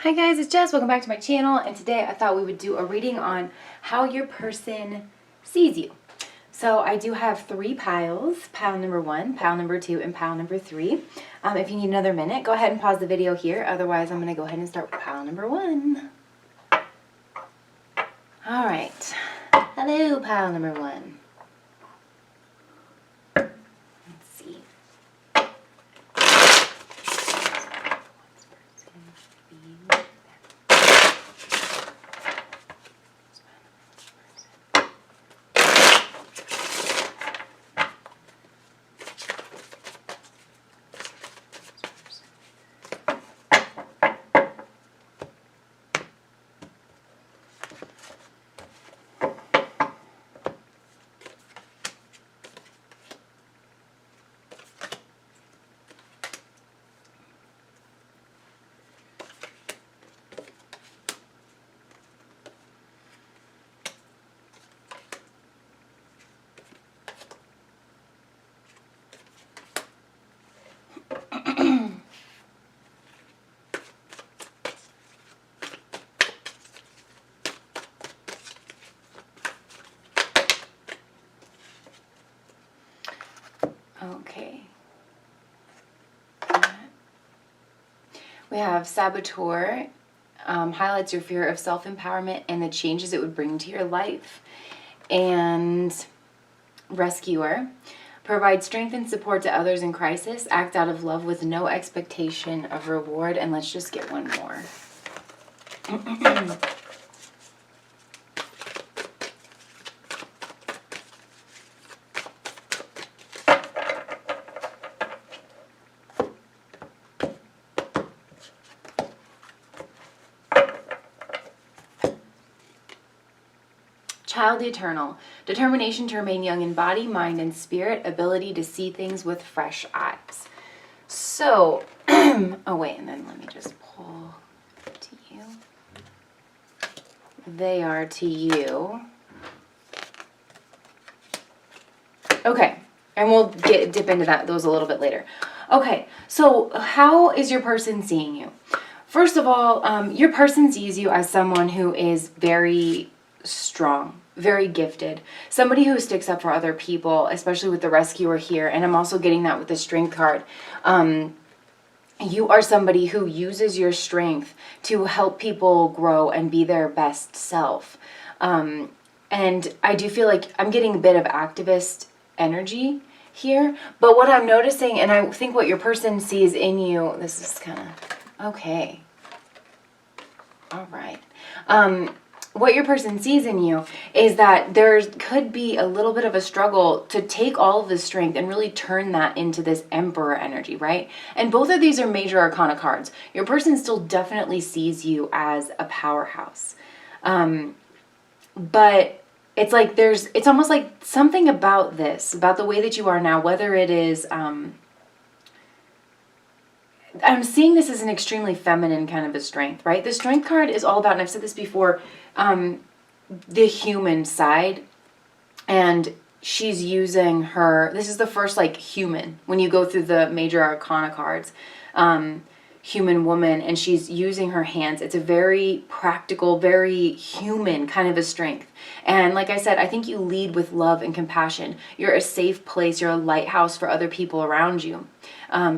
Hi guys, it's Jess. Welcome back to my channel, and today I thought we would do a reading on how your person sees you. So I do have 3 piles, pile number 1, pile number 2, and pile number 3. If you need another minute, go ahead and pause the video here. Otherwise, I'm going to go ahead and start with pile number 1. Alright, hello pile number 1. Let's see. Okay. We have Saboteur, highlights your fear of self-empowerment and the changes it would bring to your life. And Rescuer, provide strength and support to others in crisis, act out of love with no expectation of reward. And let's just get one more. Child eternal, determination to remain young in body, mind, and spirit, ability to see things with fresh eyes. So, oh wait, and then let me just pull to you. They are to you. Okay, and we'll dip into those a little bit later. Okay, so how is your person seeing you? First of all, your person sees you as someone who is very strong, very gifted, somebody who sticks up for other people, especially with the Rescuer here. And I'm also getting that with the Strength card. You are somebody who uses your strength to help people grow and be their best self. And I do feel like I'm getting a bit of activist energy here. But what I'm noticing, and I think what your person sees in you, this is kind of, okay. All right. What your person sees in you is that there could be a little bit of a struggle to take all of this strength and really turn that into this Emperor energy, right? And both of these are major arcana cards. Your person still definitely sees you as a powerhouse. But it's like it's almost like something about this, about the way that you are now, whether it is, I'm seeing this as an extremely feminine kind of a strength, right? The Strength card is all about, and I've said this before, the human side. And she's using this is the first like human, when you go through the major arcana cards, human woman, and she's using her hands. It's a very practical, very human kind of a strength. And like I said, I think you lead with love and compassion. You're a safe place. You're a lighthouse for other people around you.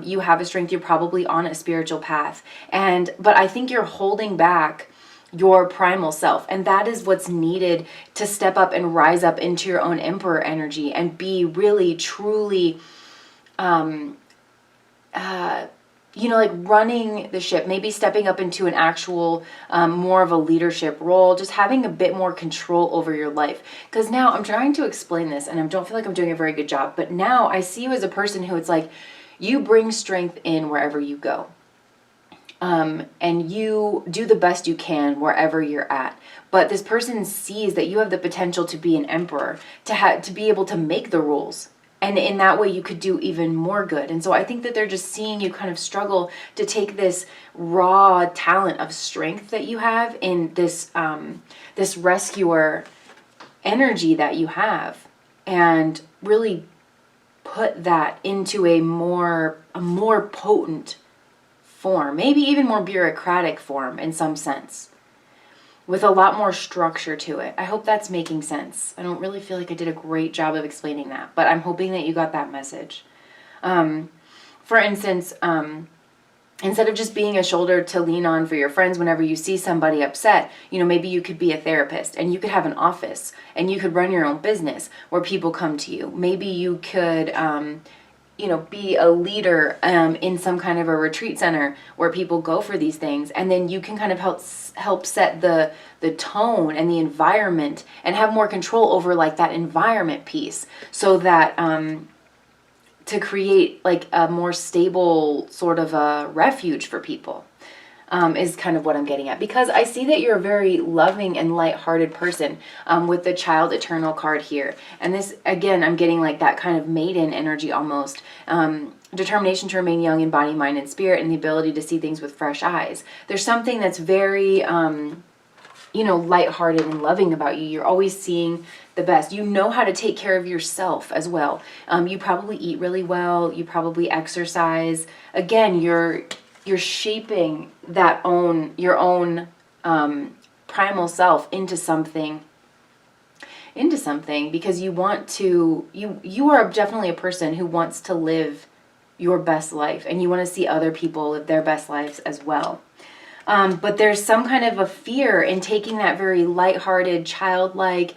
You have a strength. You're probably on a spiritual path. But I think you're holding back your primal self. And that is what's needed to step up and rise up into your own Emperor energy and be really, truly, like running the ship, maybe stepping up into an actual, more of a leadership role, just having a bit more control over your life. Because now I'm trying to explain this and I don't feel like I'm doing a very good job, but now I see you as a person who it's like, you bring strength in wherever you go. And you do the best you can wherever you're at. But this person sees that you have the potential to be an emperor, to be able to make the rules. And in that way, you could do even more good. And so I think that they're just seeing you kind of struggle to take this raw talent of strength that you have in this, this rescuer energy that you have, and really put that into a more potent form, maybe even more bureaucratic form in some sense, with a lot more structure to it. I hope that's making sense. I don't really feel like I did a great job of explaining that, but I'm hoping that you got that message. For instance, instead of just being a shoulder to lean on for your friends whenever you see somebody upset, maybe you could be a therapist and you could have an office and you could run your own business where people come to you. Maybe you could, be a leader in some kind of a retreat center where people go for these things, and then you can kind of help set the tone and the environment and have more control over like that environment piece, so that to create like a more stable sort of a refuge for people, is kind of what I'm getting at. Because I see that you're a very loving and lighthearted person with the Child Eternal card here. And this, again, I'm getting like that kind of maiden energy almost. Determination to remain young in body, mind, and spirit, and the ability to see things with fresh eyes. There's something that's very, lighthearted and loving about you. You're always seeing the best. You know how to take care of yourself as well. You probably eat really well. You probably exercise. Again, you're shaping your own primal self into something because you want to, you are definitely a person who wants to live your best life, and you want to see other people live their best lives as well. But there's some kind of a fear in taking that very lighthearted, childlike,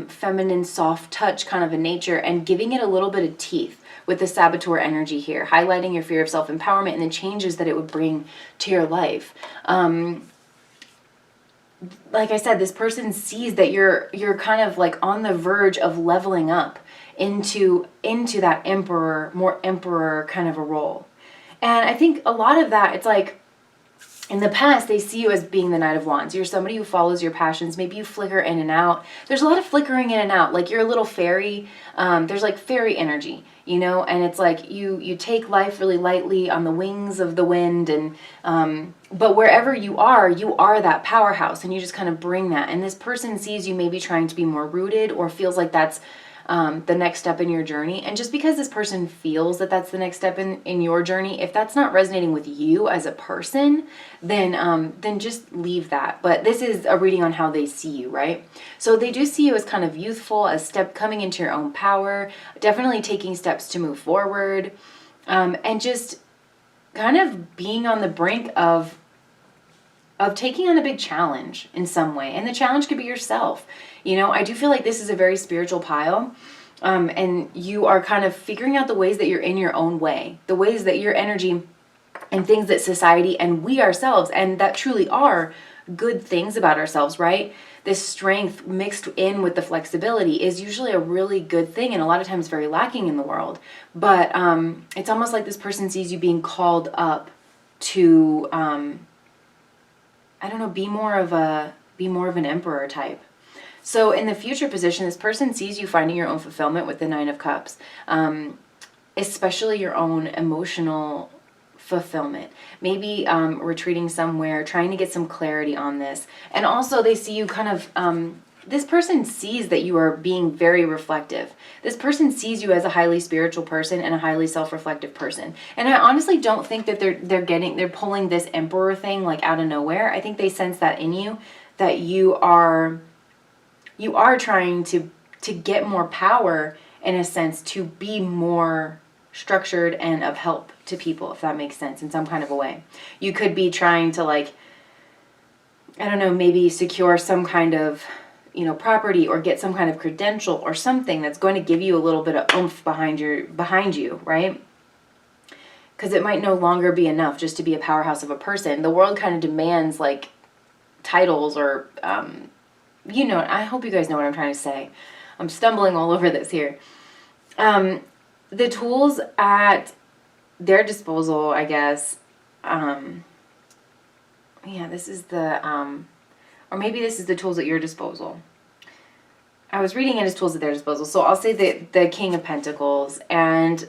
feminine, soft touch kind of a nature and giving it a little bit of teeth with the saboteur energy here, highlighting your fear of self-empowerment and the changes that it would bring to your life. Like I said, this person sees that you're kind of like on the verge of leveling up into that more emperor kind of a role. And I think a lot of that, it's like, in the past, they see you as being the Knight of Wands. You're somebody who follows your passions. Maybe you flicker in and out. There's a lot of flickering in and out. Like you're a little fairy. There's like fairy energy, and it's like you take life really lightly on the wings of the wind. And but wherever you are that powerhouse, and you just kind of bring that. And this person sees you maybe trying to be more rooted, or feels like that's the next step in your journey. And just because this person feels that that's the next step in your journey, if that's not resonating with you as a person, then just leave that. But this is a reading on how they see you, right? So they do see you as kind of youthful, as coming into your own power, definitely taking steps to move forward, and just kind of being on the brink of taking on a big challenge in some way. And the challenge could be yourself. I do feel like this is a very spiritual pile. And you are kind of figuring out the ways that you're in your own way, the ways that your energy and things that society and we ourselves, and that truly are good things about ourselves, right? This strength mixed in with the flexibility is usually a really good thing, and a lot of times very lacking in the world. But it's almost like this person sees you being called up to, be more of an emperor type. So in the future position, this person sees you finding your own fulfillment with the Nine of Cups, especially your own emotional fulfillment. Maybe retreating somewhere, trying to get some clarity on this. And also they see you kind of, this person sees that you are being very reflective. This person sees you as a highly spiritual person and a highly self-reflective person. And I honestly don't think that they're pulling this emperor thing like out of nowhere. I think they sense that in you, that you are trying to get more power, in a sense, to be more structured and of help to people, if that makes sense, in some kind of a way. You could be trying to maybe secure some kind of, property, or get some kind of credential or something that's going to give you a little bit of oomph behind you, right? Because it might no longer be enough just to be a powerhouse of a person. The world kind of demands titles or, I hope you guys know what I'm trying to say. I'm stumbling all over this here. The tools at their disposal, I guess, this is the, or maybe this is the tools at your disposal. I was reading it as tools at their disposal. So I'll say the King of Pentacles. And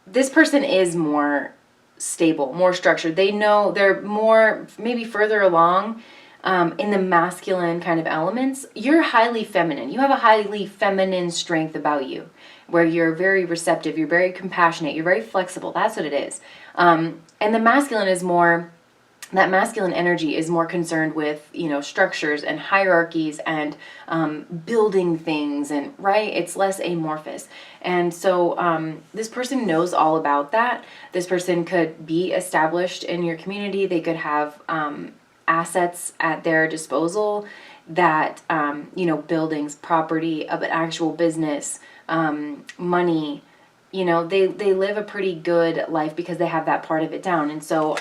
this person is more stable, more structured. They know they're more, maybe further along in the masculine kind of elements. You're highly feminine. You have a highly feminine strength about you. where you're very receptive, you're very compassionate, you're very flexible. That's what it is. And the masculine is more, that masculine energy is more concerned with, structures and hierarchies and building things, and right, it's less amorphous. And so this person knows all about that. This person could be established in your community. They could have assets at their disposal that, buildings, property, an actual business, money. They live a pretty good life because they have that part of it down. And so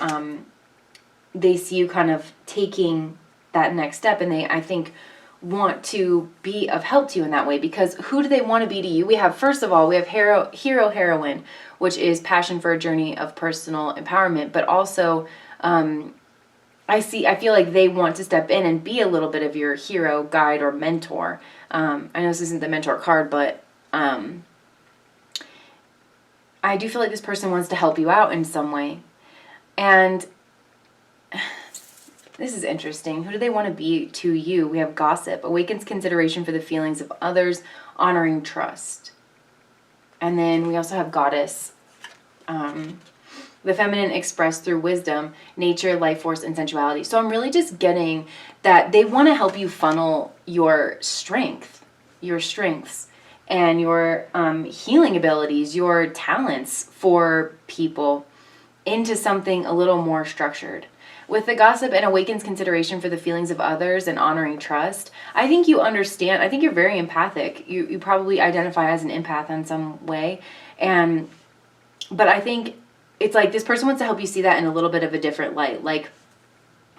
they see you kind of taking that next step, and they, I think, want to be of help to you in that way. Because who do they want to be to you? We have, first of all, we have hero, heroine, which is passion for a journey of personal empowerment. But also, I feel like they want to step in and be a little bit of your hero, guide, or mentor. I know this isn't the mentor card, but I do feel like this person wants to help you out in some way. And this is interesting. Who do they want to be to you? We have gossip, awakens consideration for the feelings of others, honoring trust. And then we also have goddess, the feminine expressed through wisdom, nature, life force, and sensuality. So I'm really just getting that they want to help you funnel your strengths, and your healing abilities, your talents for people into something a little more structured. With the gossip and awakens consideration for the feelings of others and honoring trust, I think you understand. I think you're very empathic. You probably identify as an empath in some way. But I think it's like this person wants to help you see that in a little bit of a different light. Like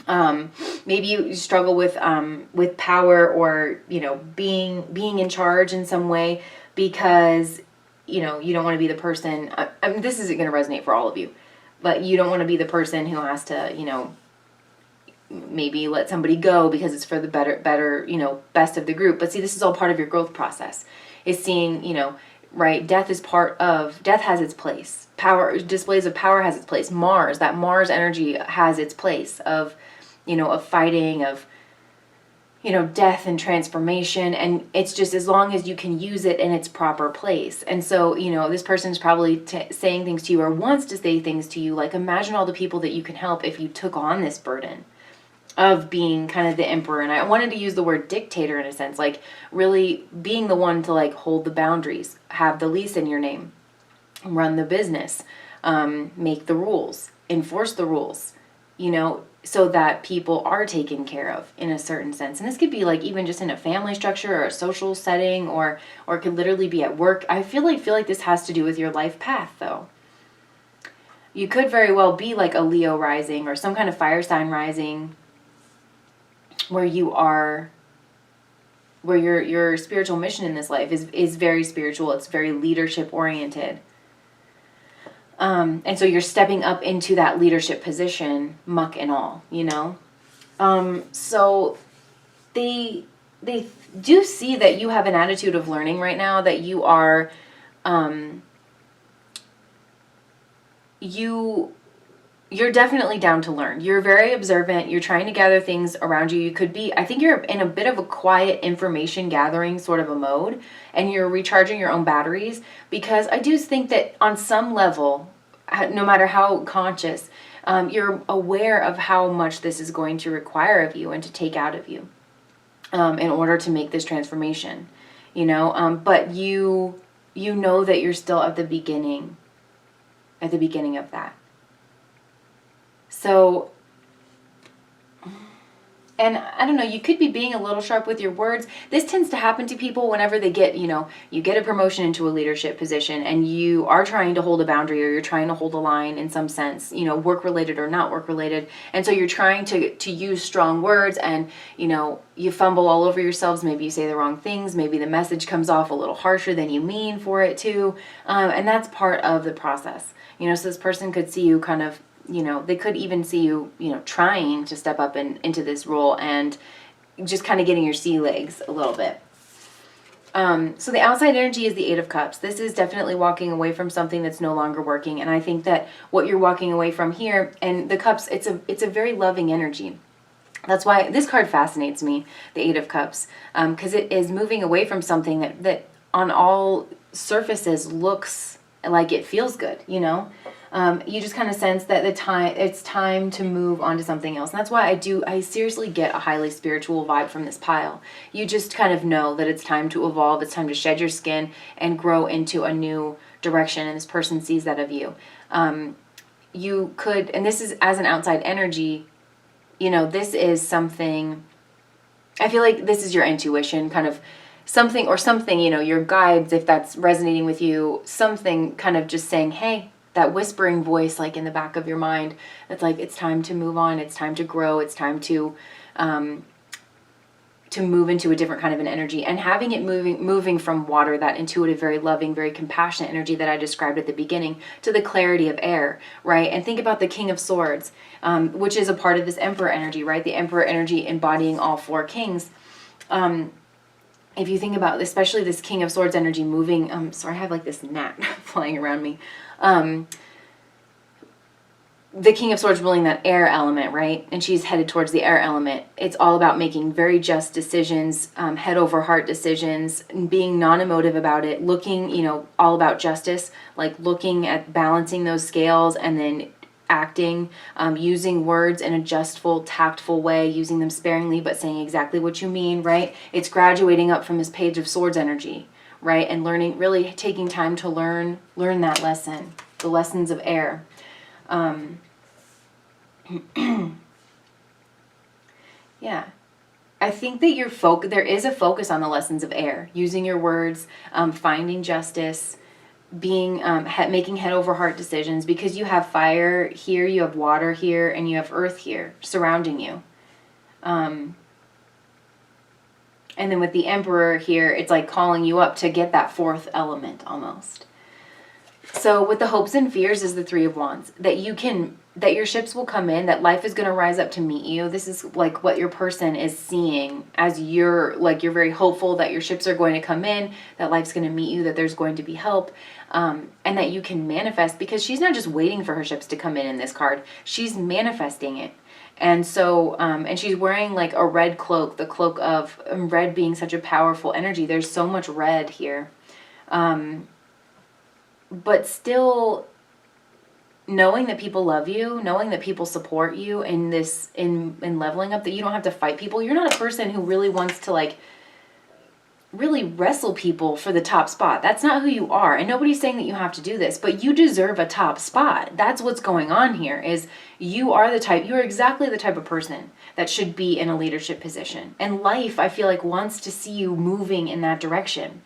maybe you struggle with power, or being in charge in some way, because you don't want to be the person. I mean, this isn't going to resonate for all of you. But you don't want to be the person who has to, maybe let somebody go because it's for the better, best of the group. But see, this is all part of your growth process. Is seeing, right? Death has its place. Power, displays of power has its place. That Mars energy has its place of, of fighting, of, death and transformation. And it's just as long as you can use it in its proper place. And so, this person's probably saying things to you, or wants to say things to you, like, imagine all the people that you can help if you took on this burden of being kind of the emperor. And I wanted to use the word dictator in a sense, like really being the one to like hold the boundaries, have the lease in your name, run the business, make the rules, enforce the rules, so that people are taken care of in a certain sense. And this could be like even just in a family structure or a social setting, or it could literally be at work. I feel like this has to do with your life path, though. You could very well be like a Leo rising or some kind of fire sign rising, where your spiritual mission in this life is very spiritual. It's very leadership oriented. And so you're stepping up into that leadership position, muck and all, So they do see that you have an attitude of learning right now, that you are, you're definitely down to learn. You're very observant. You're trying to gather things around you. I think you're in a bit of a quiet information gathering sort of a mode, and you're recharging your own batteries, because I do think that on some level, no matter how conscious, you're aware of how much this is going to require of you and to take out of you in order to make this transformation, but you know that you're still at the beginning of that. So, and I don't know, you could be being a little sharp with your words. This tends to happen to people whenever they get, you get a promotion into a leadership position and you are trying to hold a boundary, or you're trying to hold a line in some sense, work related or not work related. And so you're trying to use strong words, and, you fumble all over yourselves. Maybe you say the wrong things. Maybe the message comes off a little harsher than you mean for it to. And that's part of the process. So this person could see you kind of, they could even see you, trying to step up into this role and just kind of getting your sea legs a little bit. So the outside energy is the Eight of Cups. This is definitely walking away from something that's no longer working. And I think that what you're walking away from here, and the Cups, it's a very loving energy. That's why this card fascinates me, the Eight of Cups, because it is moving away from something that on all surfaces looks like it feels good, you know? You just kind of sense that it's time to move on to something else. And that's why I seriously get a highly spiritual vibe from this pile. You just kind of know that it's time to evolve, it's time to shed your skin and grow into a new direction, and this person sees that of you. You could, and this is as an outside energy, you know, this is something, I feel like this is your intuition, kind of something, you know, your guides, if that's resonating with you, something kind of just saying, hey, that whispering voice, like in the back of your mind, that's like, it's time to move on, it's time to grow, it's time to move into a different kind of an energy, and having it moving from water, that intuitive, very loving, very compassionate energy that I described at the beginning, to the clarity of air, right? And think about the King of Swords, which is a part of this Emperor energy, right? The Emperor energy embodying all four kings. If you think about, especially this King of Swords energy moving, sorry, I have like this gnat flying around me. The King of Swords ruling that air element, right? And she's headed towards the air element. It's all about making very just decisions, head over heart decisions, and being non-emotive about it, looking, you know, all about justice, like looking at balancing those scales and then acting, using words in a justful, tactful way, using them sparingly, but saying exactly what you mean, right? It's graduating up from this Page of Swords energy, right? And learning, really taking time to learn that lesson, the lessons of air. Yeah, I think that there is a focus on the lessons of air, using your words, finding justice, being making head over heart decisions, because you have fire here, you have water here, and you have earth here surrounding you. And then with the Emperor here, it's like calling you up to get that fourth element almost. So with the hopes and fears is the Three of Wands, that your ships will come in, that life is going to rise up to meet you. This is like what your person is seeing as you're very hopeful that your ships are going to come in, that life's going to meet you, that there's going to be help, and that you can manifest, because she's not just waiting for her ships to come in this card. She's manifesting it. And so, and she's wearing like a red cloak, the cloak of red being such a powerful energy. There's so much red here. But still knowing that people love you, knowing that people support you in this, in leveling up, that you don't have to fight people. You're not a person who really wants to like really wrestle people for the top spot. That's not who you are. And nobody's saying that you have to do this, but you deserve a top spot. That's what's going on here, is you're exactly the type of person that should be in a leadership position. And life, I feel like, wants to see you moving in that direction.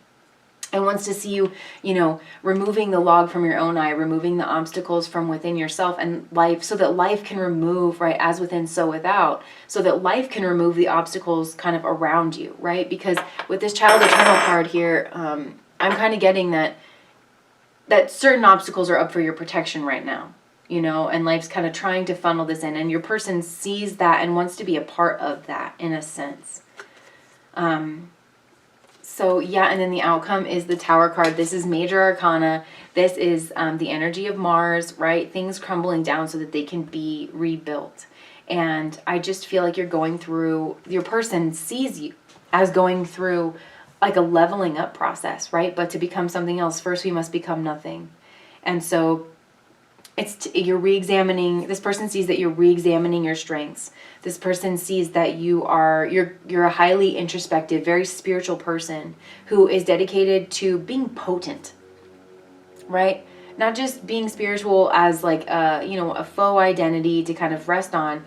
And wants to see you, you know, removing the log from your own eye, removing the obstacles from within yourself and life, so that life can remove, right, as within, so without, so that life can remove the obstacles kind of around you, right? Because with this Child Eternal card here, I'm kind of getting that certain obstacles are up for your protection right now, you know, and life's kind of trying to funnel this in, and your person sees that and wants to be a part of that in a sense. So yeah, and then the outcome is the Tower card. This is major arcana. This is the energy of Mars, right? Things crumbling down so that they can be rebuilt. And I just feel like your person sees you as going through like a leveling up process, right? But to become something else, first we must become nothing. And so you're re-examining, this person sees that you're re-examining your strengths. This person sees that you're a highly introspective, very spiritual person who is dedicated to being potent, right? Not just being spiritual as like a faux identity to kind of rest on,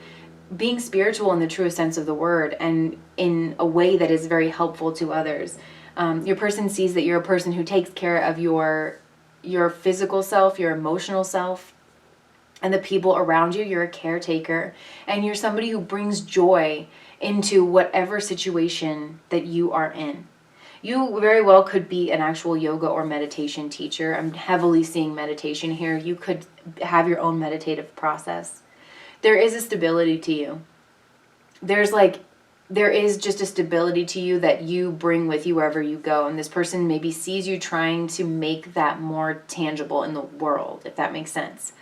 being spiritual in the truest sense of the word, and in a way that is very helpful to others. Your person sees that you're a person who takes care of your physical self, your emotional self, and the people around you. You're a caretaker, and you're somebody who brings joy into whatever situation that you are in. You very well could be an actual yoga or meditation teacher. I'm heavily seeing meditation here. You could have your own meditative process. There is a stability to you. There is just a stability to you that you bring with you wherever you go. And this person maybe sees you trying to make that more tangible in the world, if that makes sense.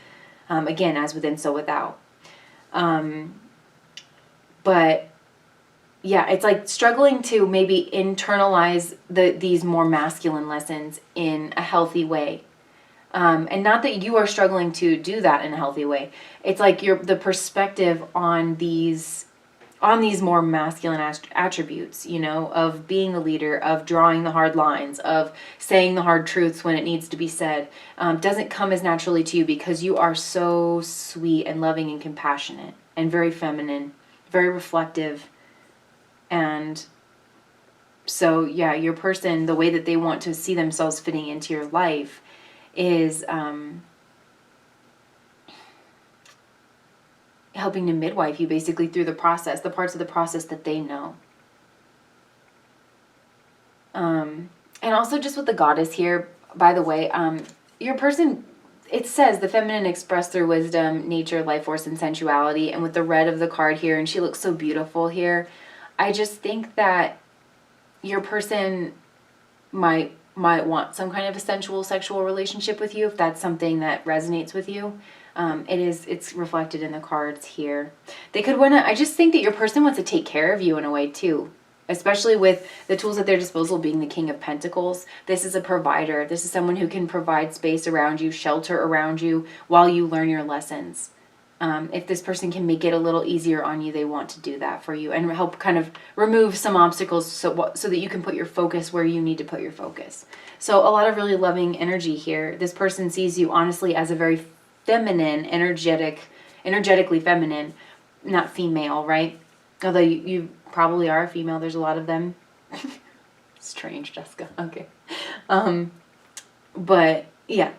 Again, as within, so without. But yeah, it's like struggling to maybe internalize these more masculine lessons in a healthy way. And not that you are struggling to do that in a healthy way. It's like the perspective on these more masculine attributes, you know, of being a leader, of drawing the hard lines, of saying the hard truths when it needs to be said, doesn't come as naturally to you because you are so sweet and loving and compassionate and very feminine, very reflective. And so, yeah, your person, the way that they want to see themselves fitting into your life is helping to midwife you basically through the process, the parts of the process that they know. And also just with the goddess here, by the way, your person, it says the feminine expressed through wisdom, nature, life force, and sensuality. And with the red of the card here, and she looks so beautiful here, I just think that your person might want some kind of a sensual sexual relationship with you if that's something that resonates with you. It's reflected in the cards here. They could want to, I just think that your person wants to take care of you in a way too, especially with the tools at their disposal being the King of Pentacles. This is a provider. This is someone who can provide space around you, shelter around you while you learn your lessons. If this person can make it a little easier on you, they want to do that for you and help kind of remove some obstacles so that you can put your focus where you need to put your focus. So a lot of really loving energy here. This person sees you honestly as a very feminine, energetically feminine, not female, right? Although you probably are a female. There's a lot of them. Strange, Jessica. Okay. But yeah.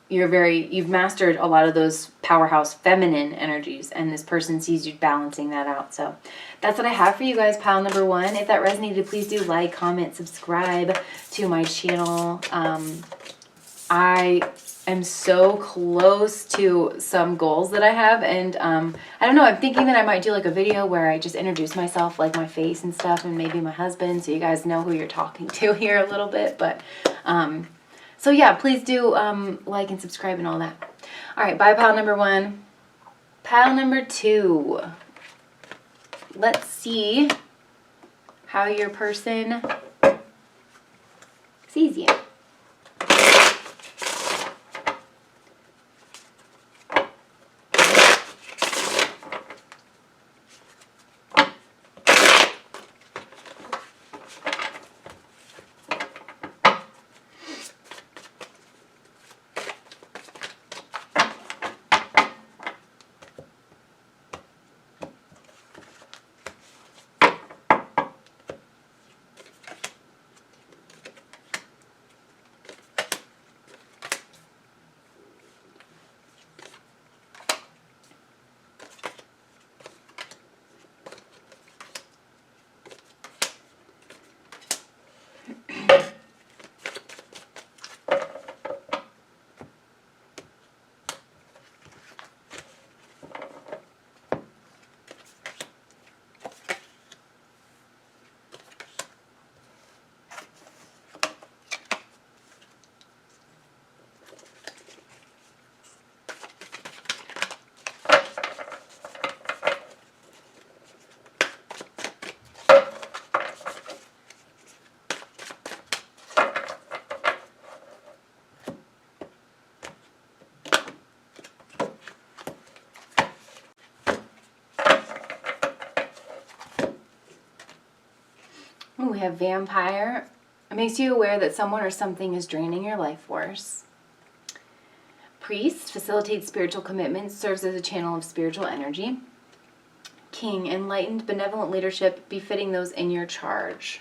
You've mastered a lot of those powerhouse feminine energies, and this person sees you balancing that out. So that's what I have for you guys, pile number 1. If that resonated, please do like, comment, subscribe to my channel. I am so close to some goals that I have, and I don't know, I'm thinking that I might do like a video where I just introduce myself, like my face and stuff, and maybe my husband, so you guys know who you're talking to here a little bit. But so yeah, please do like and subscribe and all that. All right, bye pile number 1. Pile number 2. Let's see how your person sees you. We have Vampire. It makes you aware that someone or something is draining your life force. Priest facilitates spiritual commitments, serves as a channel of spiritual energy. King, enlightened, benevolent leadership befitting those in your charge.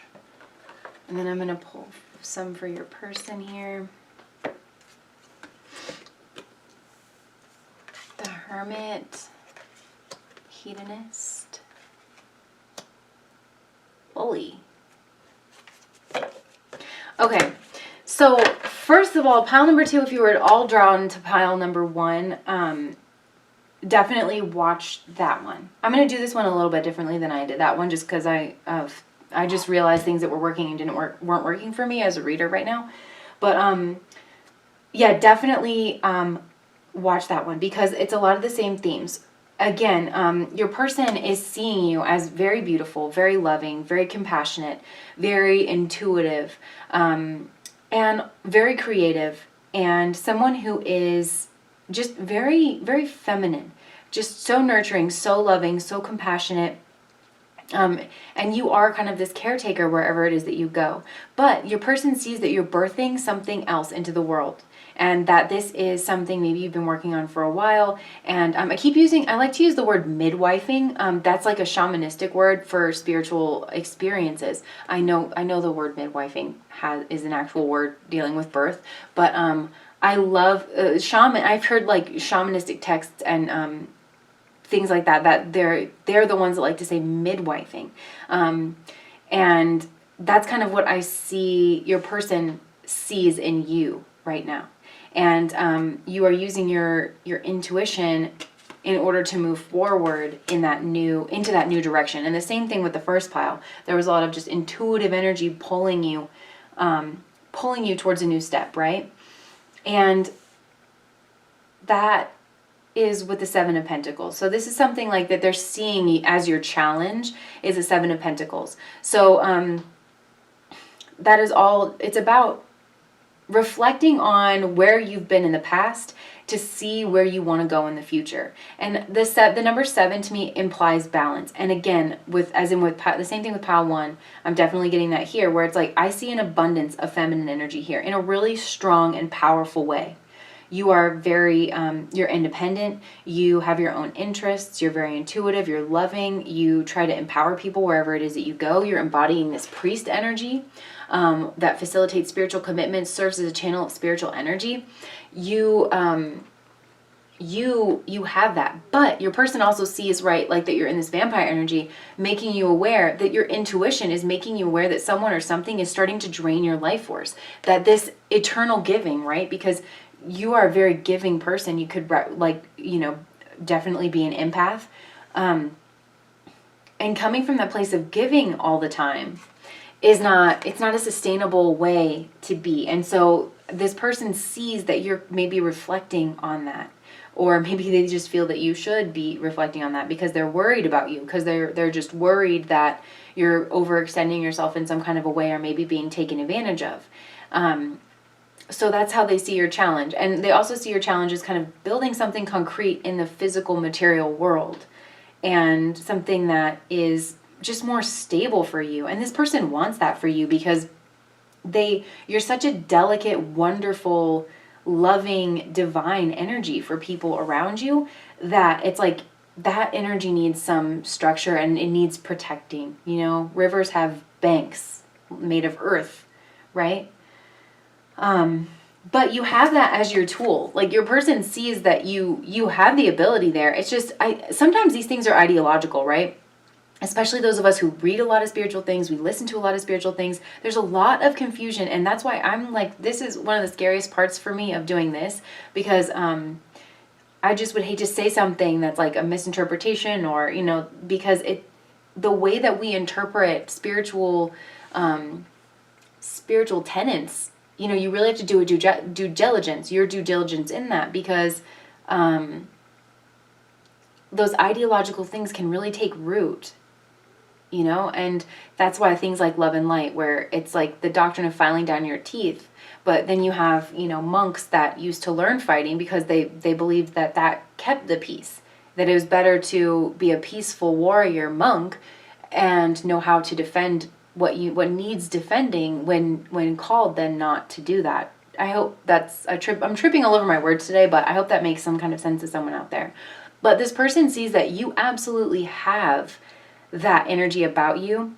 And then I'm going to pull some for your person here. The Hermit, Hedonist, Bully. Okay, so first of all, pile number 2, if you were at all drawn to pile number 1, definitely watch that one. I'm going to do this one a little bit differently than I did that one, just because I just realized things that were working and weren't working for me as a reader right now. But yeah, definitely watch that one because it's a lot of the same themes. again, your person is seeing you as very beautiful, very loving, very compassionate, very intuitive, and very creative, and someone who is just very, very feminine, just so nurturing, so loving, so compassionate. And you are kind of this caretaker wherever it is that you go. But your person sees that you're birthing something else into the world. And that this is something maybe you've been working on for a while. And I like to use the word midwifing. That's like a shamanistic word for spiritual experiences. I know the word midwifing is an actual word dealing with birth. But I love shaman. I've heard like shamanistic texts and things like that they're the ones that like to say midwifing. And that's kind of what I see your person sees in you right now. And you are using your intuition in order to move forward into that new direction. And the same thing with the first pile. There was a lot of just intuitive energy pulling you towards a new step, right? And that is with the Seven of Pentacles. So this is something like that they're seeing as your challenge is a Seven of Pentacles. So that is all it's about, reflecting on where you've been in the past to see where you want to go in the future. And the number 7 to me implies balance. And again, the same thing with pile 1, I'm definitely getting that here, where it's like I see an abundance of feminine energy here in a really strong and powerful way. You are very, you're independent, you have your own interests, you're very intuitive, you're loving, you try to empower people wherever it is that you go. You're embodying this priest energy that facilitates spiritual commitment, serves as a channel of spiritual energy. You have that, but your person also sees, right, like that you're in this vampire energy, making you aware that your intuition is making you aware that someone or something is starting to drain your life force, that this eternal giving, right, because you are a very giving person. You could definitely be an empath. And coming from that place of giving all the time it's not a sustainable way to be. And so this person sees that you're maybe reflecting on that, or maybe they just feel that you should be reflecting on that because they're worried about you, because they're just worried that you're overextending yourself in some kind of a way, or maybe being taken advantage of. So that's how they see your challenge. And they also see your challenge as kind of building something concrete in the physical material world, and something that is just more stable for you. And this person wants that for you because you're such a delicate, wonderful, loving, divine energy for people around you, that it's like that energy needs some structure and it needs protecting. Rivers have banks made of earth, right? But you have that as your tool. Like your person sees that you have the ability there. It's just, sometimes these things are ideological, right? Especially those of us who read a lot of spiritual things, we listen to a lot of spiritual things. There's a lot of confusion, and that's why I'm like, this is one of the scariest parts for me of doing this, because I just would hate to say something that's like a misinterpretation, or because the way that we interpret spiritual tenets, you really have to do a due diligence, your due diligence in that, because those ideological things can really take root, and that's why things like love and light, where it's like the doctrine of filing down your teeth, but then you have, monks that used to learn fighting because they believed that kept the peace, that it was better to be a peaceful warrior monk and know how to defend what needs defending when called, than not to do that. I hope that's I'm tripping all over my words today, but I hope that makes some kind of sense to someone out there. But this person sees that you absolutely have that energy about you.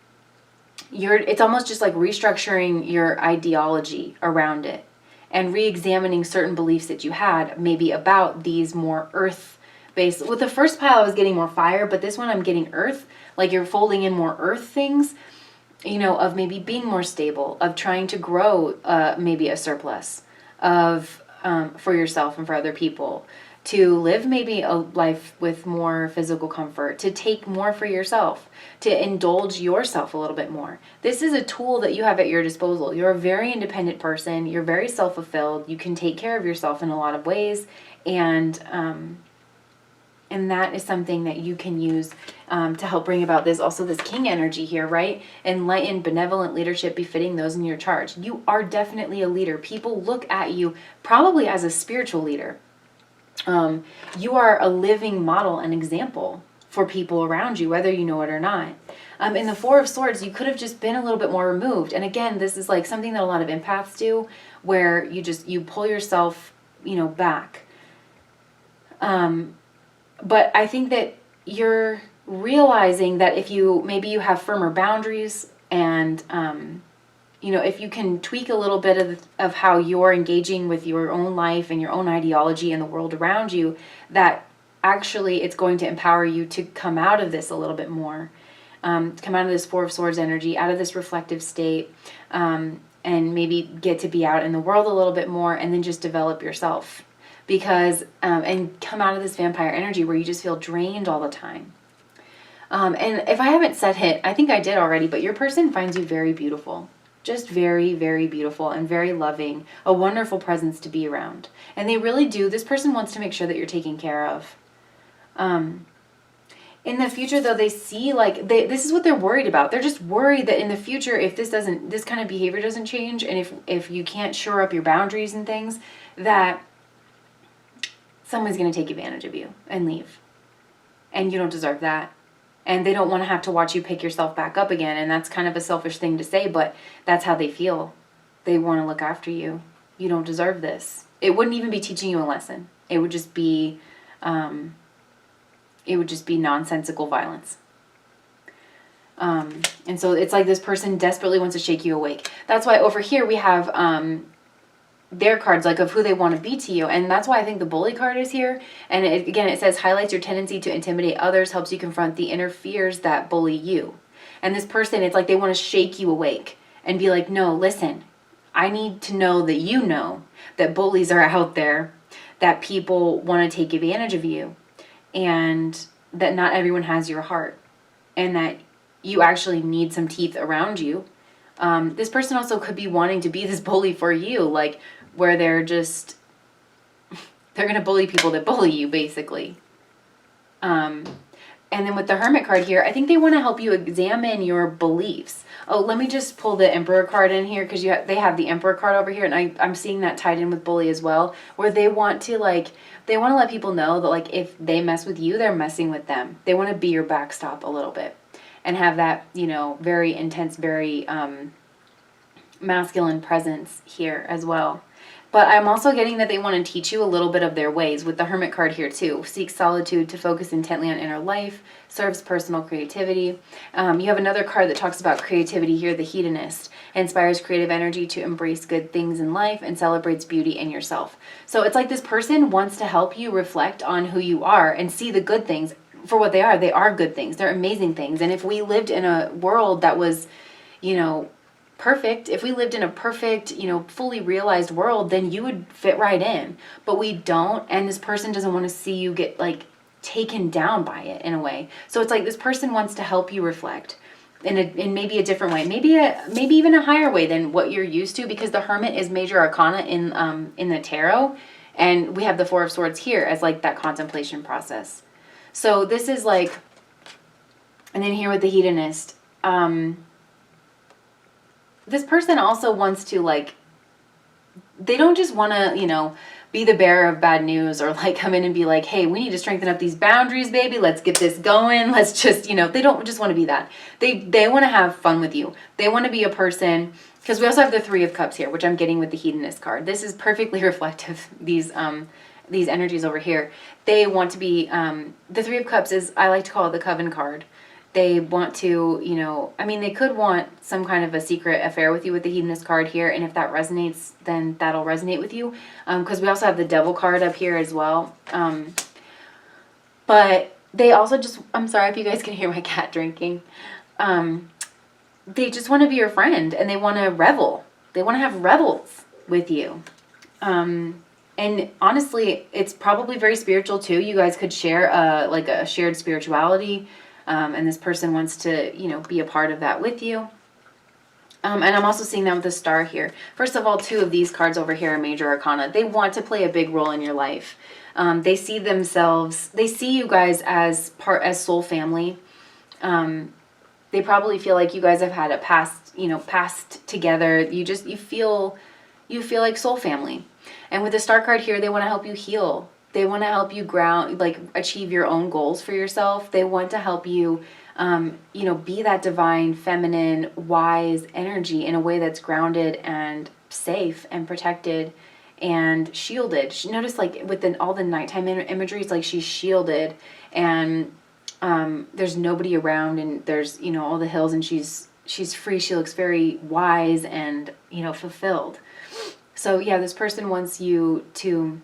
It's almost just like restructuring your ideology around it and re-examining certain beliefs that you had, maybe about these more earth-based. With the first pile, I was getting more fire, but this one I'm getting earth, like you're folding in more earth things, of maybe being more stable, of trying to grow maybe a surplus of for yourself and for other people, to live maybe a life with more physical comfort, to take more for yourself, to indulge yourself a little bit more. This is a tool that you have at your disposal. You're a very independent person. You're very self-fulfilled. You can take care of yourself in a lot of ways, and And that is something that you can use to help bring about this. Also, this king energy here, right? Enlightened, benevolent leadership befitting those in your charge. You are definitely a leader. People look at you probably as a spiritual leader. You are a living model and example for people around you, whether you know it or not. In the Four of Swords, you could have just been a little bit more removed. And again, this is like something that a lot of empaths do, where you pull yourself, back. But I think that you're realizing that if maybe you have firmer boundaries and, if you can tweak a little bit of how you're engaging with your own life and your own ideology and the world around you, that actually it's going to empower you to come out of this a little bit more. Come out of this Four of Swords energy, out of this reflective state, and maybe get to be out in the world a little bit more, and then just develop yourself. Because, and come out of this vampire energy where you just feel drained all the time. And if I haven't said it, I think I did already, but your person finds you very beautiful. Just very, very beautiful and very loving. A wonderful presence to be around. And they really do. This person wants to make sure that you're taken care of. In the future, though, they see this is what they're worried about. They're just worried that in the future, if this kind of behavior doesn't change, and if you can't shore up your boundaries and things, that someone's going to take advantage of you and leave. And you don't deserve that. And they don't want to have to watch you pick yourself back up again. And that's kind of a selfish thing to say, but that's how they feel. They want to look after you. You don't deserve this. It wouldn't even be teaching you a lesson. It would just be nonsensical violence. And so it's like this person desperately wants to shake you awake. That's why over here we have their cards, like of who they want to be to you. And that's why I think the bully card is here. And it says highlights your tendency to intimidate others, helps you confront the inner fears that bully you. And this person, it's like they want to shake you awake and be like, no, listen, I need to know that bullies are out there, that people want to take advantage of you, and that not everyone has your heart, and that you actually need some teeth around you. This person also could be wanting to be this bully for you, like where they're going to bully people that bully you, basically. And then with the Hermit card here, I think they want to help you examine your beliefs. Oh, let me just pull the Emperor card in here, because they have the Emperor card over here, and I'm seeing that tied in with bully as well, where they want to let people know that if they mess with you, they're messing with them. They want to be your backstop a little bit and have that, very intense, very masculine presence here as well. But I'm also getting that they want to teach you a little bit of their ways with the Hermit card here too. Seek solitude to focus intently on inner life, serves personal creativity. You have another card that talks about creativity here, the Hedonist. Inspires creative energy to embrace good things in life and celebrates beauty in yourself. So it's like this person wants to help you reflect on who you are and see the good things for what they are. They are good things. They're amazing things. And if we lived in a world that was, perfect, if we lived in a perfect, fully realized world, then you would fit right in. But we don't, and this person doesn't want to see you get taken down by it in a way. So it's like this person wants to help you reflect in maybe a different way, maybe even a higher way than what you're used to, because the Hermit is major arcana in the tarot, and we have the Four of Swords here as that contemplation process. So this is and then here with the Hedonist, this person also wants to they don't just want to, be the bearer of bad news or come in and be like, hey, we need to strengthen up these boundaries, baby. Let's get this going. Let's just, they don't just want to be that. They want to have fun with you. They want to be a person, because we also have the Three of Cups here, which I'm getting with the Hedonist card. This is perfectly reflective, these energies over here. They want to be, the Three of Cups is, I like to call it the Coven card. They want to, they could want some kind of a secret affair with you with the Hedonist card here. And if that resonates, then that'll resonate with you. Because we also have the Devil card up here as well. But they also I'm sorry if you guys can hear my cat drinking. They just want to be your friend, and they want to revel. They want to have revels with you. And honestly, it's probably very spiritual too. You guys could share a shared spirituality. And this person wants to, be a part of that with you. And I'm also seeing that with the Star here. First of all, two of these cards over here are major arcana. They want to play a big role in your life. They see you guys as soul family. They probably feel like you guys have had a past together. You feel like soul family. And with the Star card here, they want to help you heal. They want to help you ground, like achieve your own goals for yourself. They want to help you, be that divine, feminine, wise energy in a way that's grounded and safe and protected and shielded. Notice like all the nighttime imagery, it's like she's shielded and there's nobody around and there's, all the hills and she's free. She looks very wise and, fulfilled. So yeah, this person wants you to,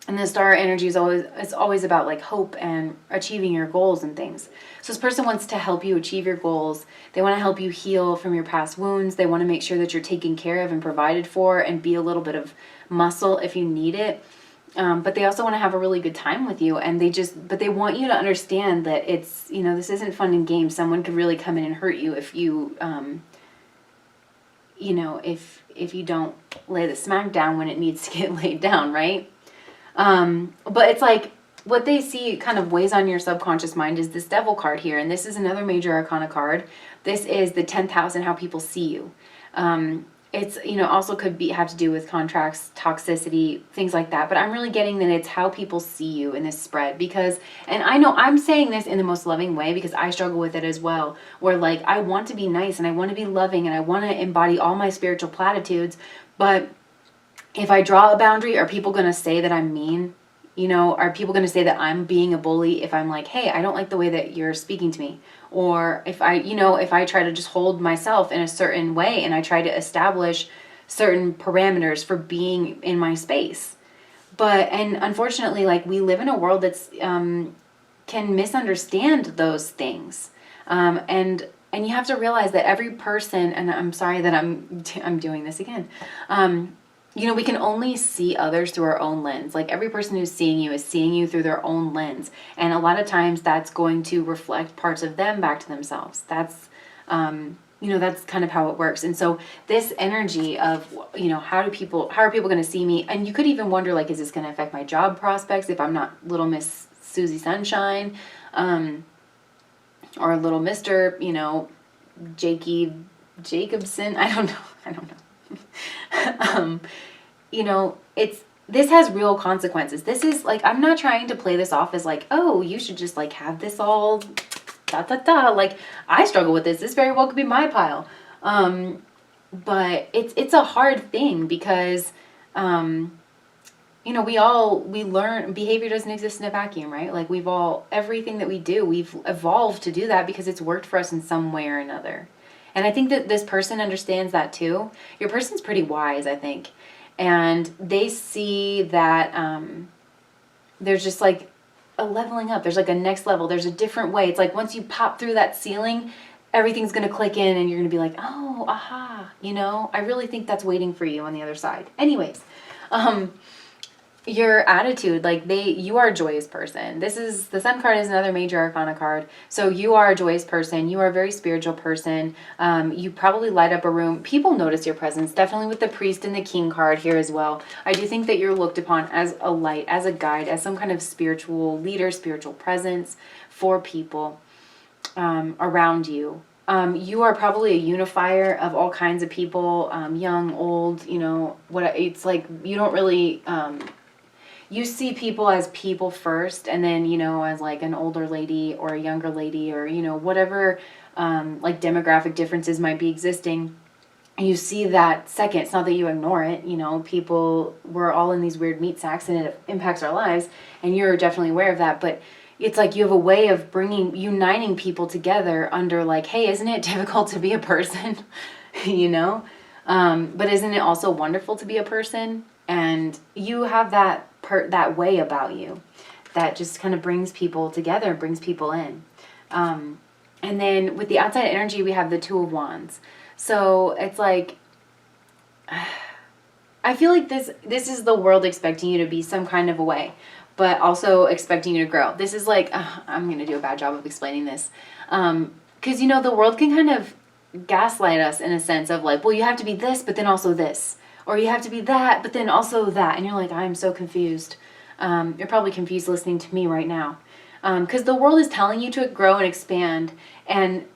and the star energy is always about like hope and achieving your goals and things. So this person wants to help you achieve your goals. They want to help you heal from your past wounds. They want to make sure that you're taken care of and provided for and be a little bit of muscle if you need it. But they also want to have a really good time with you. And but they want you to understand that it's, this isn't fun and games. Someone could really come in and hurt you if you, if you don't lay the smack down when it needs to get laid down, right? But it's like what they see kind of weighs on your subconscious mind is this Devil card here. And this is another major arcana card. This is the 10th house and how people see you. It's, also could have to do with contracts, toxicity, things like that. But I'm really getting that it's how people see you in this spread and I know I'm saying this in the most loving way because I struggle with it as well, where like, I want to be nice and I want to be loving and I want to embody all my spiritual platitudes. But if I draw a boundary, are people going to say that I'm mean? Are people going to say that I'm being a bully if I'm like, hey, I don't like the way that you're speaking to me? Or if I try to just hold myself in a certain way and I try to establish certain parameters for being in my space. And unfortunately, like we live in a world that's, can misunderstand those things. And you have to realize that every person, and I'm sorry that I'm doing this again. We can only see others through our own lens. Like every person who's seeing you is seeing you through their own lens. And a lot of times that's going to reflect parts of them back to themselves. That's, that's kind of how it works. And so this energy of, how are people going to see me? And you could even wonder, like, is this going to affect my job prospects if I'm not little Miss Susie Sunshine, or little Mr., Jakey Jacobson? I don't know. This has real consequences. This is like, I'm not trying to play this off as like, oh, you should just like have this all like I struggle with this. This very well could be my pile. But it's a hard thing because, we learn behavior doesn't exist in a vacuum, right? Like everything that we do, we've evolved to do that because it's worked for us in some way or another. And I think that this person understands that too. Your person's pretty wise, I think. And they see that there's just like a leveling up. There's like a next level. There's a different way. It's like once you pop through that ceiling, everything's going to click in and you're going to be like, oh, aha. I really think that's waiting for you on the other side. Anyways, your attitude, like you are a joyous person. The Sun card is another major arcana card. So you are a joyous person. You are a very spiritual person. You probably light up a room. People notice your presence, definitely with the Priest and the King card here as well. I do think that you're looked upon as a light, as a guide, as some kind of spiritual leader, spiritual presence for people around you. You are probably a unifier of all kinds of people, young, old, it's like you don't really... you see people as people first, and then, as like an older lady or a younger lady or, whatever like demographic differences might be existing. You see that second. It's not that you ignore it. We're all in these weird meat sacks and it impacts our lives, and you're definitely aware of that. But it's like you have a way of uniting people together under like, hey, isn't it difficult to be a person? But isn't it also wonderful to be a person? And you have that way about you that just kind of brings people together, brings people in. And then with the outside energy, we have the Two of Wands. So it's like, I feel like this is the world expecting you to be some kind of a way, but also expecting you to grow. This is like, I'm going to do a bad job of explaining this. Because, the world can kind of gaslight us in a sense of like, well, you have to be this, but then also this. Or you have to be that, but then also that. And you're like, I'm so confused. You're probably confused listening to me right now. Because the world is telling you to grow and expand, and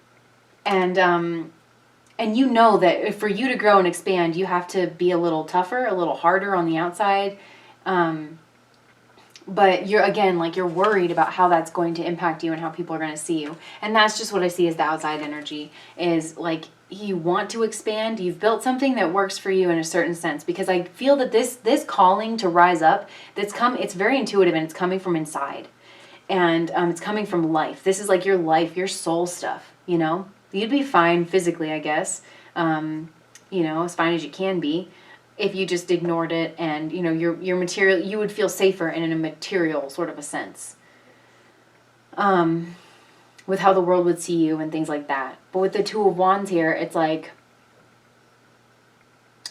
you know that for you to grow and expand, you have to be a little tougher, a little harder on the outside. But you're, again, like, you're worried about how that's going to impact you and how people are going to see you. And that's just what I see as the outside energy, is like, you want to expand. You've built something that works for you in a certain sense, because I feel that this calling to rise up, it's very intuitive, and it's coming from inside. And it's coming from life. This is like your life, your soul stuff, you know? You'd be fine physically, I guess. You know, as fine as you can be, if you just ignored it, and, you know, your material, you would feel safer in a material sort of a sense. With how the world would see you and things like that. But with the Two of Wands here, it's like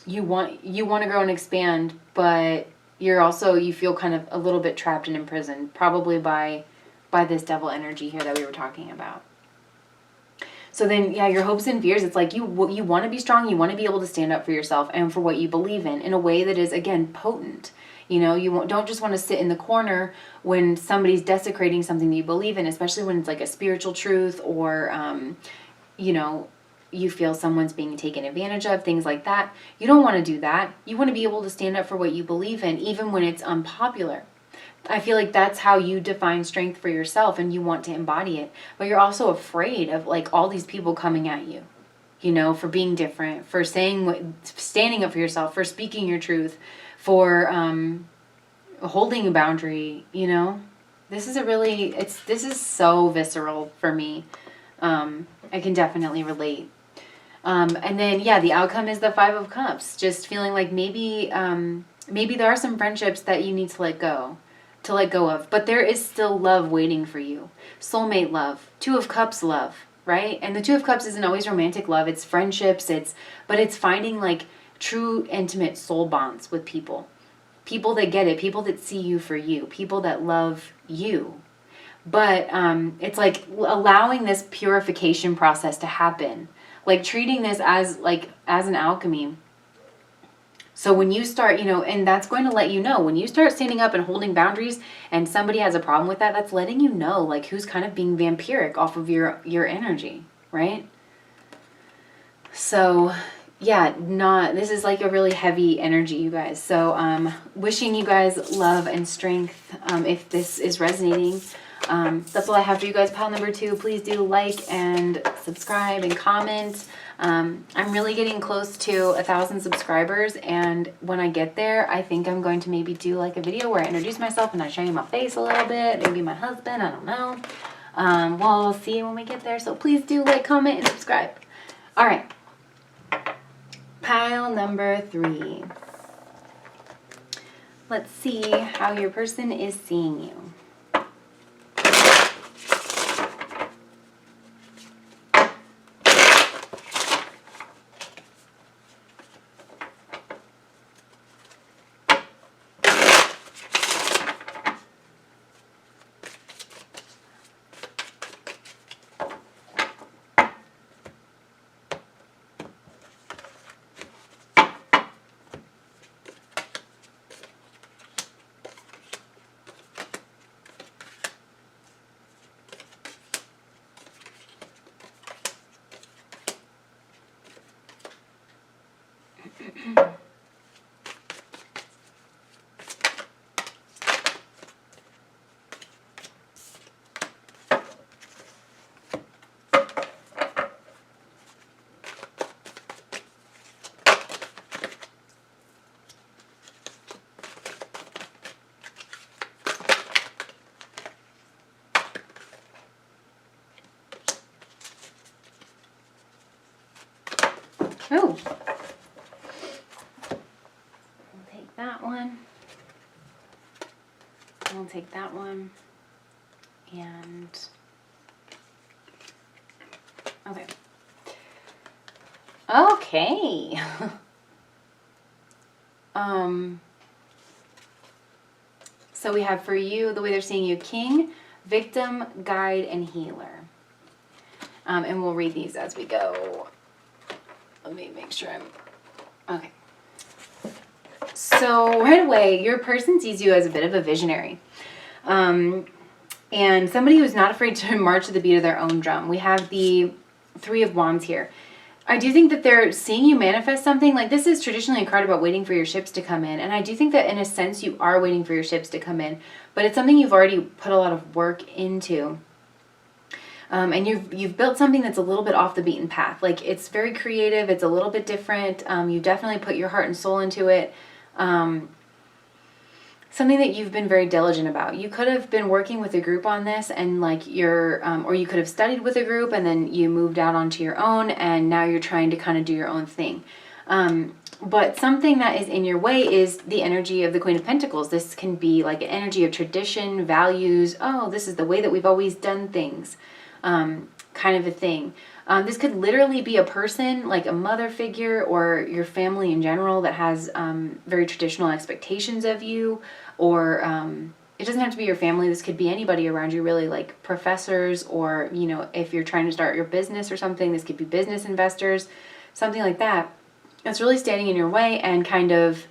you want to grow and expand, but you feel kind of a little bit trapped and imprisoned, probably by this devil energy here that we were talking about. So then, yeah, your hopes and fears, it's like you want to be strong, you want to be able to stand up for yourself and for what you believe in a way that is, again, potent. You know, don't just want to sit in the corner when somebody's desecrating something that you believe in, especially when it's like a spiritual truth, or, you know, you feel someone's being taken advantage of, things like that. You don't want to do that. You want to be able to stand up for what you believe in, even when it's unpopular. I feel like that's how you define strength for yourself, and you want to embody it. But you're also afraid of, like, all these people coming at you, you know, for being different, for standing up for yourself, for speaking your truth, for holding a boundary, you know. This is so visceral for me. I can definitely relate. And then, yeah, the outcome is the Five of Cups. Just feeling like maybe there are some friendships that you need to let go of, but there is still love waiting for you. Soulmate love, Two of Cups love, right? And the Two of Cups isn't always romantic love. It's friendships. But it's finding, like, true intimate soul bonds with people that get it, people that see you for you, people that love you. But it's like allowing this purification process to happen, like treating this as an alchemy. So when you start, you know, and that's going to let you know, when you start standing up and holding boundaries and somebody has a problem with that, that's letting you know, like, who's kind of being vampiric off of your energy, right? So, yeah, this is like a really heavy energy, you guys. So wishing you guys love and strength if this is resonating. That's all I have for you guys. Pile number 2, please do like and subscribe and comment. I'm really getting close to 1,000 subscribers, and when I get there, I think I'm going to maybe do like a video where I introduce myself and I show you my face a little bit, maybe my husband, I don't know. We'll see when we get there, so please do like, comment, and subscribe. All right. Pile number 3. Let's see how your person is seeing you. Oh, I'll take that one. I'll take that one. And okay. Okay. So we have for you, the way they're seeing you, King, Victim, Guide, and Healer. And we'll read these as we go. Let me make sure I'm... Okay. So right away, your person sees you as a bit of a visionary. And somebody who's not afraid to march to the beat of their own drum. We have the Three of Wands here. I do think that they're seeing you manifest something. Like, this is traditionally a card about waiting for your ships to come in. And I do think that in a sense you are waiting for your ships to come in. But it's something you've already put a lot of work into. And you've built something that's a little bit off the beaten path. Like, it's very creative. It's a little bit different. You definitely put your heart and soul into it. Something that you've been very diligent about. You could have been working with a group on this and like or you could have studied with a group and then you moved out onto your own and now you're trying to kind of do your own thing. But something that is in your way is the energy of the Queen of Pentacles. This can be like an energy of tradition, values. Oh, this is the way that we've always done things, kind of a thing. This could literally be a person, like a mother figure or your family in general that has very traditional expectations of you. Or it doesn't have to be your family. This could be anybody around you, really, like professors or, you know, if you're trying to start your business or something, this could be business investors, something like that. It's really standing in your way and kind of,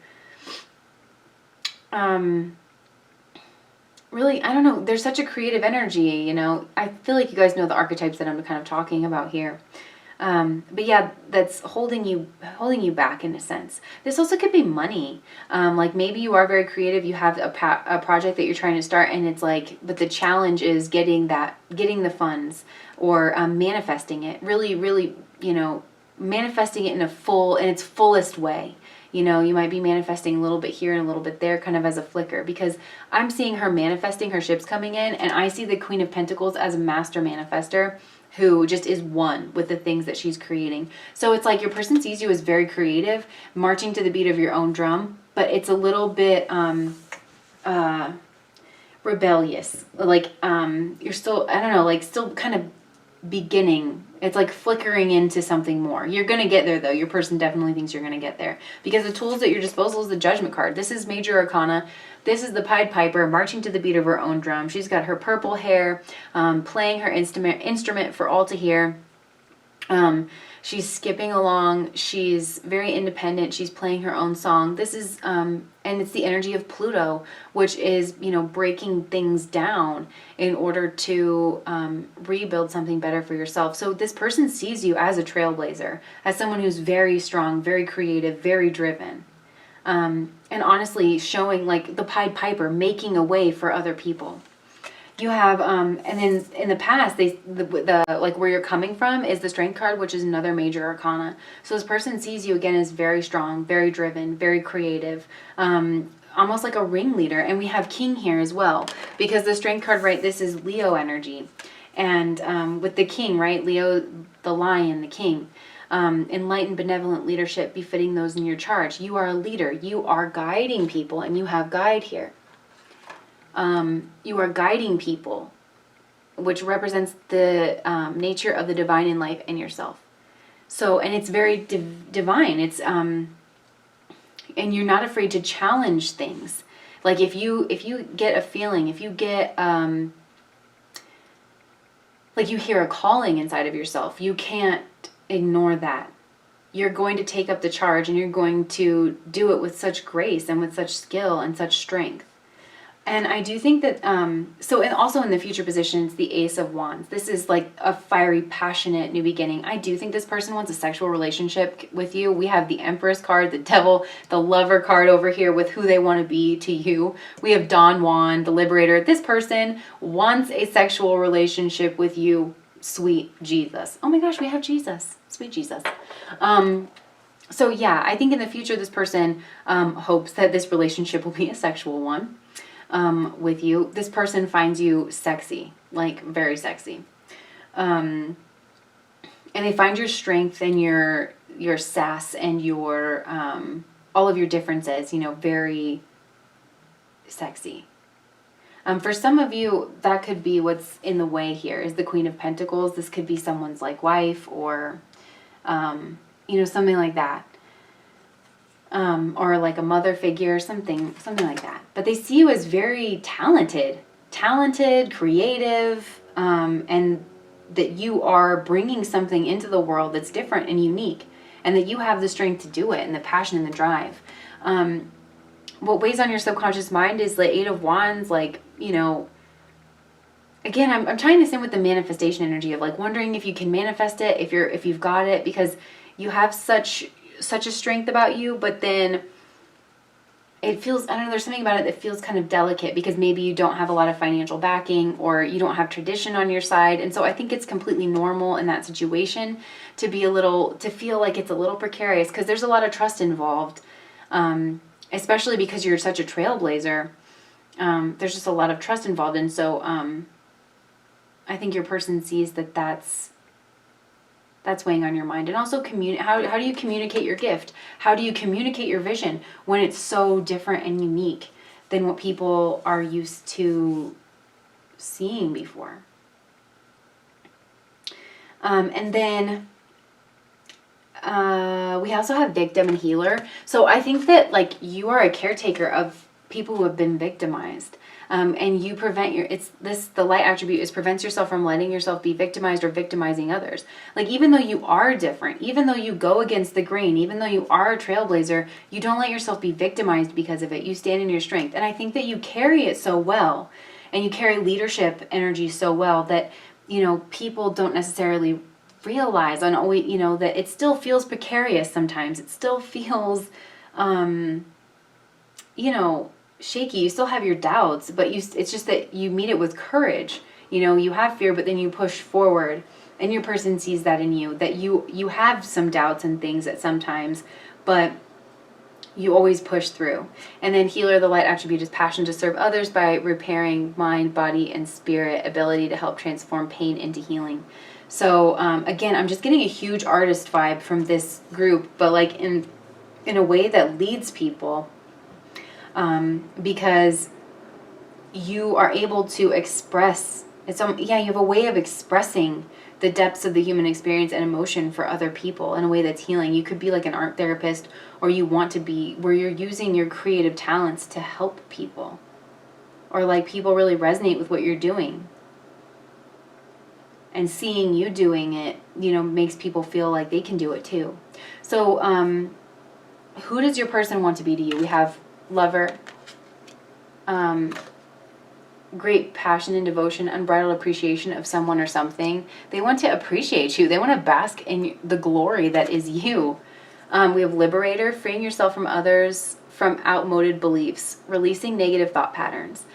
really, I don't know, there's such a creative energy, you know. I feel like you guys know the archetypes that I'm kind of talking about here. But yeah, that's holding you back in a sense. This also could be money. Like maybe you are very creative. You have a project that you're trying to start and it's like, but the challenge is getting the funds or manifesting it really, really, you know, manifesting it in its fullest way. You know, you might be manifesting a little bit here and a little bit there kind of as a flicker because I'm seeing her manifesting her ships coming in and I see the Queen of Pentacles as a master manifester who just is one with the things that she's creating. So it's like your person sees you as very creative, marching to the beat of your own drum, but it's a little bit rebellious. Like you're still, I don't know, like still kind of beginning. It's like flickering into something more. You're going to get there though. Your person definitely thinks you're going to get there because the tools at your disposal is the Judgment card. This is Major Arcana. This is the Pied Piper marching to the beat of her own drum. She's got her purple hair, playing her instrument for all to hear. She's skipping along. She's very independent. She's playing her own song. This is, and it's the energy of Pluto, which is, you know, breaking things down in order to rebuild something better for yourself. So this person sees you as a trailblazer, as someone who's very strong, very creative, very driven. And honestly, showing like the Pied Piper, making a way for other people. You have, and then in the past, the like where you're coming from is the Strength card, which is another Major Arcana. So this person sees you again as very strong, very driven, very creative, almost like a ringleader. And we have King here as well, because the Strength card, right, this is Leo energy. And with the King, right, Leo, the lion, the King. Enlightened, benevolent leadership befitting those in your charge. You are a leader. You are guiding people, and you have guide here. You are guiding people, which represents the nature of the divine in life and yourself. So, and it's very divine. It's and you're not afraid to challenge things. Like if you get a feeling, if you get like you hear a calling inside of yourself, you can't ignore that. You're going to take up the charge and you're going to do it with such grace and with such skill and such strength. And I do think that, so and also in the future positions, the Ace of Wands. This is like a fiery, passionate new beginning. I do think this person wants a sexual relationship with you. We have the Empress card, the Devil, the Lover card over here with who they want to be to you. We have Don Juan, the Liberator. This person wants a sexual relationship with you, sweet Jesus. Oh my gosh, we have Jesus. Sweet Jesus. So yeah, I think in the future, this person hopes that this relationship will be a sexual one. With you. This person finds you sexy, like very sexy. And they find your strength and your sass and your, all of your differences, you know, very sexy. For some of you, that could be what's in the way here is the Queen of Pentacles. This could be someone's like wife or, you know, something like that. Or like a mother figure, something like that. But they see you as very talented, creative, and that you are bringing something into the world that's different and unique, and that you have the strength to do it, and the passion and the drive. what weighs on your subconscious mind is the Eight of Wands, like, you know, again, I'm trying to sim with the manifestation energy of like wondering if you can manifest it, if you've got it, because you have such a strength about you, but then it feels, I don't know, there's something about it that feels kind of delicate because maybe you don't have a lot of financial backing or you don't have tradition on your side. And so I think it's completely normal in that situation to feel like it's a little precarious because there's a lot of trust involved, especially because you're such a trailblazer. There's just a lot of trust involved. And so I think your person sees that that's weighing on your mind. And also how do you communicate your gift? How do you communicate your vision when it's so different and unique than what people are used to seeing before? And then we also have victim and healer. So I think that like you are a caretaker of people who have been victimized. And you prevent the light attribute prevents yourself from letting yourself be victimized or victimizing others. Like, even though you are different, even though you go against the grain, even though you are a trailblazer, you don't let yourself be victimized because of it. You stand in your strength. And I think that you carry it so well, and you carry leadership energy so well that, you know, people don't necessarily realize that it still feels precarious sometimes. It still feels, shaky. You still have your doubts, but it's just that you meet it with courage. You know, you have fear, but then you push forward, and your person sees that in you, that you have some doubts and things at sometimes, but you always push through. And then healer, the light attribute, is passion to serve others by repairing mind, body, and spirit, ability to help transform pain into healing. So again, I'm just getting a huge artist vibe from this group, but like in a way that leads people. Because you are able to express, you have a way of expressing the depths of the human experience and emotion for other people in a way that's healing. You could be like an art therapist, or you want to be where you're using your creative talents to help people, or like people really resonate with what you're doing. And seeing you doing it, makes people feel like they can do it too. So, who does your person want to be to you? We have lover, great passion and devotion, unbridled appreciation of someone or something. They want to appreciate you. They want to bask in the glory that is you. We have liberator, freeing yourself from others, from outmoded beliefs, releasing negative thought patterns.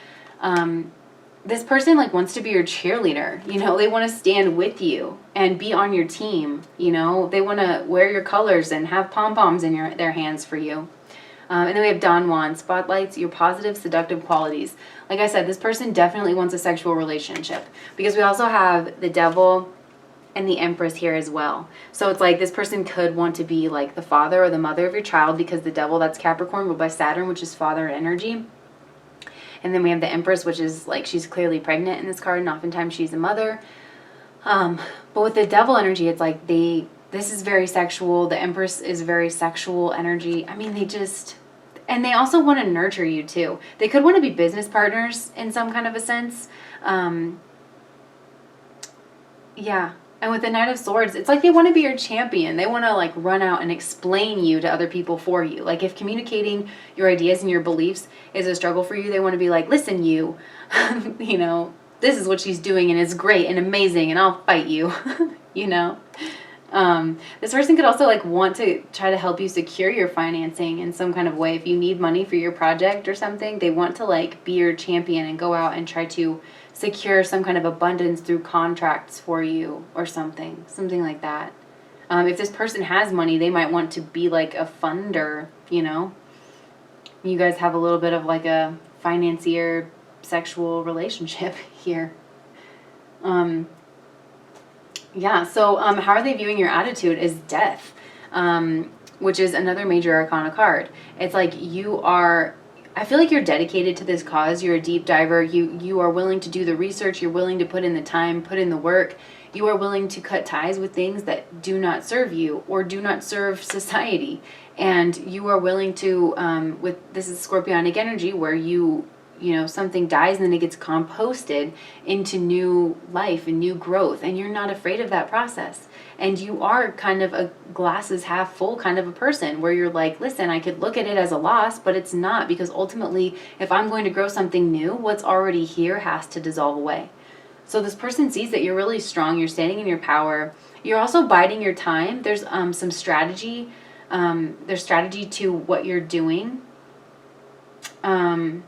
This person wants to be your cheerleader. They want to stand with you and be on your team. They want to wear your colors and have pom-poms in their hands for you. And then we have Don Juan, spotlights your positive, seductive qualities. Like I said, this person definitely wants a sexual relationship, because we also have the Devil and the Empress here as well. So it's like this person could want to be like the father or the mother of your child, because the Devil, that's Capricorn, ruled by Saturn, which is father energy. And then we have the Empress, which is like she's clearly pregnant in this card, and oftentimes she's a mother. But with the Devil energy, it's like this is very sexual. The Empress is very sexual energy. I mean, and they also want to nurture you too. They could want to be business partners in some kind of a sense. Yeah. And with the Knight of Swords, it's like they want to be your champion. They want to run out and explain you to other people for you. Like if communicating your ideas and your beliefs is a struggle for you, they want to be like, listen, you, this is what she's doing and it's great and amazing and I'll fight you, This person could also want to try to help you secure your financing in some kind of way. If you need money for your project or something, they want to be your champion and go out and try to secure some kind of abundance through contracts for you or something like that. If this person has money, they might want to be like a funder, You guys have a little bit of a financier sexual relationship here. Yeah, so how are they viewing your attitude is Death, which is another major arcana card. It's like I feel like you're dedicated to this cause. You're a deep diver. You are willing to do the research. You're willing to put in the time, put in the work. You are willing to cut ties with things that do not serve you or do not serve society. And you are willing to, this is Scorpionic energy, where you you know, something dies and then it gets composted into new life and new growth, and you're not afraid of that process. And you are kind of a glasses half full kind of a person, where you're like, listen, I could look at it as a loss, but it's not, because ultimately, if I'm going to grow something new, what's already here has to dissolve away. So this person sees that you're really strong, you're standing in your power, you're also biding your time. There's some strategy, there's strategy to what you're doing. And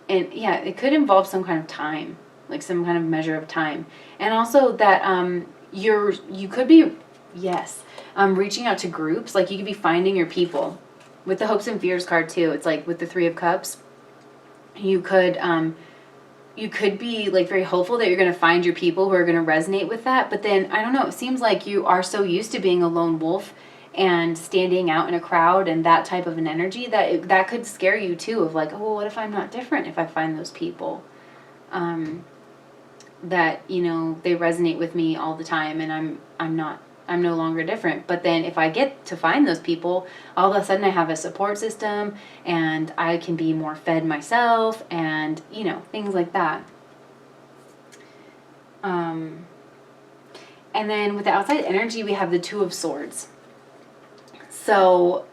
yeah, it could involve some kind of time, like some kind of measure of time. And also that you could be, yes, reaching out to groups, like you could be finding your people. With the hopes and fears card too, it's like with the 3 of Cups, you could be like very hopeful that you're going to find your people who are going to resonate with that. But then, I don't know, it seems like you are so used to being a lone wolf and standing out in a crowd and that type of an energy that that could scare you too, of like, oh, well, what if I'm not different if I find those people that, you know, they resonate with me all the time, and I'm no longer different. But then if I get to find those people, all of a sudden I have a support system and I can be more fed myself, and, you know, things like that. And then with the outside energy, we have the 2 of Swords. So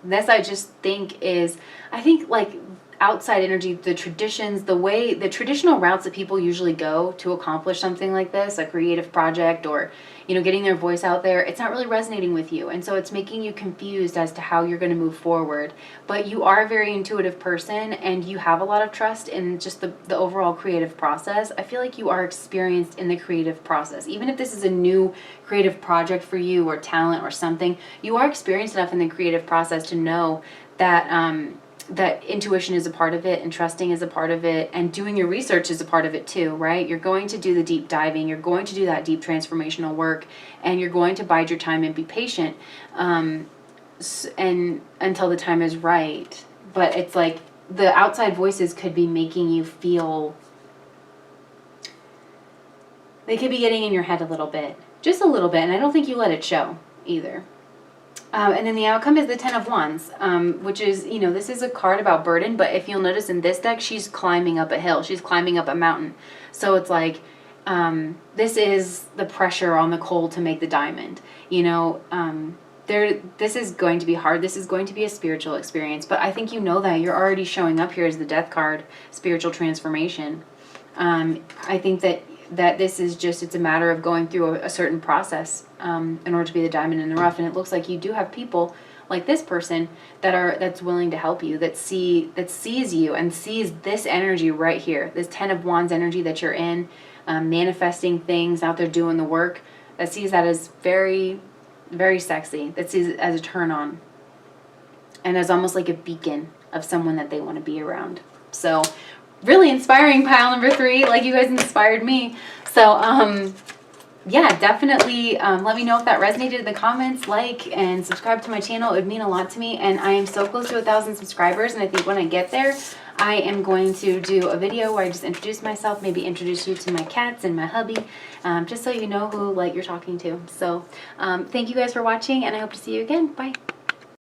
this, I just think is, I think like outside energy, the traditions, the traditional routes that people usually go to accomplish something like this, a creative project, or, you know, getting their voice out there, it's not really resonating with you. And so it's making you confused as to how you're going to move forward. But you are a very intuitive person, and you have a lot of trust in just the overall creative process. I feel like you are experienced in the creative process. Even if this is a new creative project for you, or talent or something, you are experienced enough in the creative process to know that that intuition is a part of it, and trusting is a part of it, and doing your research is a part of it too, right? You're going to do the deep diving, you're going to do that deep transformational work, and you're going to bide your time and be patient, and until the time is right. But it's like the outside voices could be making you feel, they could be getting in your head a little bit, just a little bit, and I don't think you let it show either. And then the outcome is the 10 of Wands, which is, you know, this is a card about burden, but if you'll notice in this deck, she's climbing up a hill. She's climbing up a mountain. So it's like, this is the pressure on the coal to make the diamond. You know, this is going to be hard. This is going to be a spiritual experience, but I think you know that. You're already showing up here as the Death card, spiritual transformation. I think that this is just, it's a matter of going through a certain process in order to be the diamond in the rough. And it looks like you do have people like this person that's willing to help you, that sees you and sees this energy right here, this 10 of Wands energy that you're in, manifesting things, out there doing the work, that sees that as very, very sexy, that sees it as a turn on, and as almost like a beacon of someone that they want to be around. So really inspiring, pile number 3, like you guys inspired me. So yeah, definitely let me know if that resonated in the comments. Like and subscribe to my channel. It would mean a lot to me, and I am so close to 1,000 subscribers, and I think when I get there, I am going to do a video where I just introduce myself, maybe introduce you to my cats and my hubby, just so you know who like you're talking to. So thank you guys for watching, and I hope to see you again. Bye.